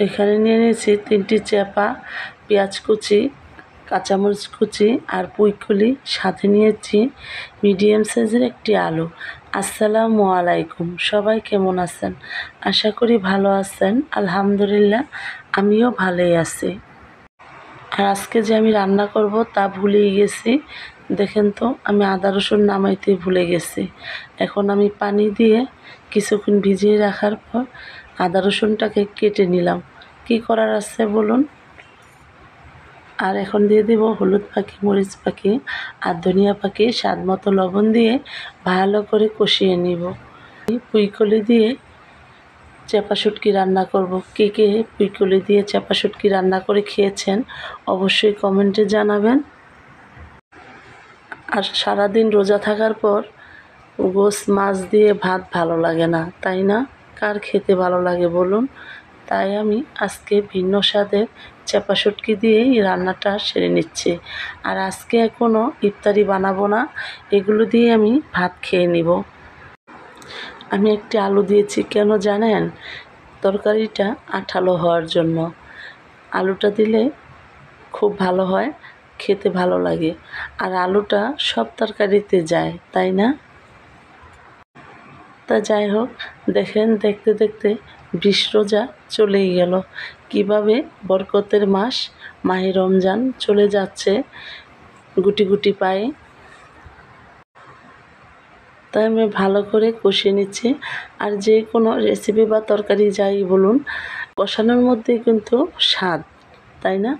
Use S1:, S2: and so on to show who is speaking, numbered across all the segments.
S1: এখানে নিয়ে নিয়েছি 3টি চেপা, পেঁয়াজ কুচি, কাঁচামরিচ কুচি আর পুঁইকলি, সাথে নিয়েছি মিডিয়াম সাইজের একটি আলু। আসসালামু আলাইকুম, সবাই কেমন আছেন? আশা করি ভালো আছেন। আলহামদুলিল্লাহ, আমিও ভালোই আছি। আর আজকে যে আমি রান্না করব তা ভুলেই গেছি। দেখেন তো, আমি আদা রসুন নামাইতে ভুলে গেছি। এখন আমি পানি দিয়ে কিছুক্ষণ ভিজিয়ে রাখার পর আদা রসুনটাকে কেটে নিলাম। কি করার আছে বলুন? আর এখন দিয়ে দেব হলুদ পাখি, মরিচ পাখি আর ধনিয়া পাখি, স্বাদ মতো লবণ দিয়ে ভালো করে কষিয়ে নিব। পুঁইকলি দিয়ে চাপা শুটকি রান্না করব। কে কে পুঁইকলি দিয়ে চাপা শুটকি রান্না করে খেয়েছেন অবশ্যই কমেন্টে জানাবেন। আর সারাদিন রোজা থাকার পর গোশ মাছ দিয়ে ভাত ভালো লাগে না, তাই না? কার খেতে ভালো লাগে বলুন? তাই আমি আজকে ভিন্ন স্বাদের চাপা শুটকি দিয়েই রান্নাটা সেরে নিচ্ছি। আর আজকে কোনো ইফতারি বানাবো না, এগুলো দিয়ে আমি ভাত খেয়ে নিব। আমি একটি আলু দিয়েছি, কেন জানেন? তরকারিটা আঠালো হওয়ার জন্য। আলুটা দিলে খুব ভালো হয়, খেতে ভালো লাগে। আর আলুটা সব তরকারিতে যায়, তাই না? তা যাই হোক, দেখেন দেখতে দেখতে 20 রোজা চলেই গেল। কিভাবে বরকতের মাস মাহে রমজান চলে যাচ্ছে গুটি গুটি পায়ে। তাই আমি ভালো করে কষিয়ে নিচ্ছি। আর যে কোনো রেসিপি বা তরকারি যাই বলুন, কষানোর মধ্যেই কিন্তু স্বাদ, তাই না?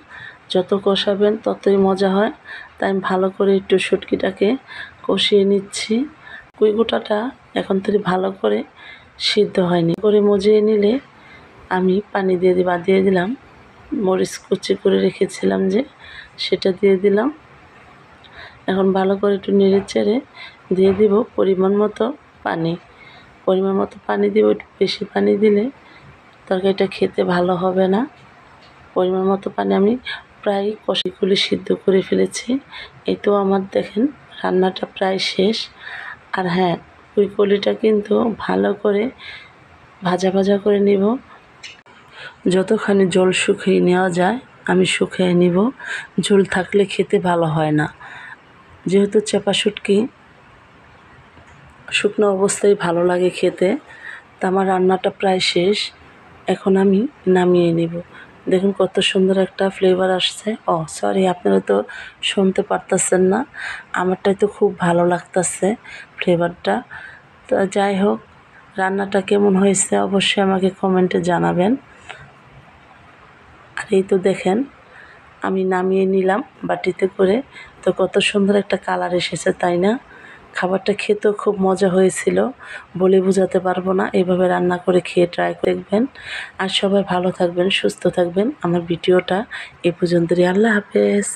S1: যত কষাবেন ততই মজা হয়। তাই আমি ভালো করে একটু শুটকিটাকে কষিয়ে নিচ্ছি। কুই গোটাটা এখন থেকে ভালো করে সিদ্ধ হয়নি করে মজিয়ে নিলে আমি পানি দিয়ে দিলাম। মরিচ কুচি করে রেখেছিলাম যে, সেটা দিয়ে দিলাম। এখন ভালো করে একটু নেড়ে চেড়ে দিয়ে দিব পরিমাণ মতো পানি। পরিমাণ মতো পানি দিব, একটু বেশি পানি দিলে তরকারিটা খেতে ভালো হবে না। পরিমাণ মতো পানি আমি প্রায় কষিগুলি সিদ্ধ করে ফেলেছি। এই তো আমার দেখেন রান্নাটা প্রায় শেষ। আর হ্যাঁ, পুঁইকলিটা কিন্তু ভালো করে ভাজা ভাজা করে নিব। যতখানি জল শুকিয়ে নেওয়া যায় আমি শুকিয়ে নিব। ঝোল থাকলে খেতে ভালো হয় না। যেহেতু চাপা শুটকি শুকনো অবস্থায় ভালো লাগে খেতে, তা আমার রান্নাটা প্রায় শেষ। এখন আমি নামিয়ে নিব। দেখুন কত সুন্দর একটা ফ্লেভার আসছে। সরি, আপনারা তো শুনতে পারতেছেন না, আমারটাই তো খুব ভালো লাগতেছে ফ্লেভারটা। তো যাই হোক, রান্নাটা কেমন হয়েছে অবশ্যই আমাকে কমেন্টে জানাবেন। আর এই তো দেখেন আমি নামিয়ে নিলাম বাটিতে করে। তো কত সুন্দর একটা কালার এসেছে, তাই না? খাবারটা খেতেও খুব মজা হয়েছিল, বলে বোঝাতে পারবো না। এইভাবে রান্না করে খেয়ে ট্রাই দেখবেন। আর সবাই ভালো থাকবেন, সুস্থ থাকবেন। আমার ভিডিওটা এই পর্যন্তই। আল্লাহ হাফেজ।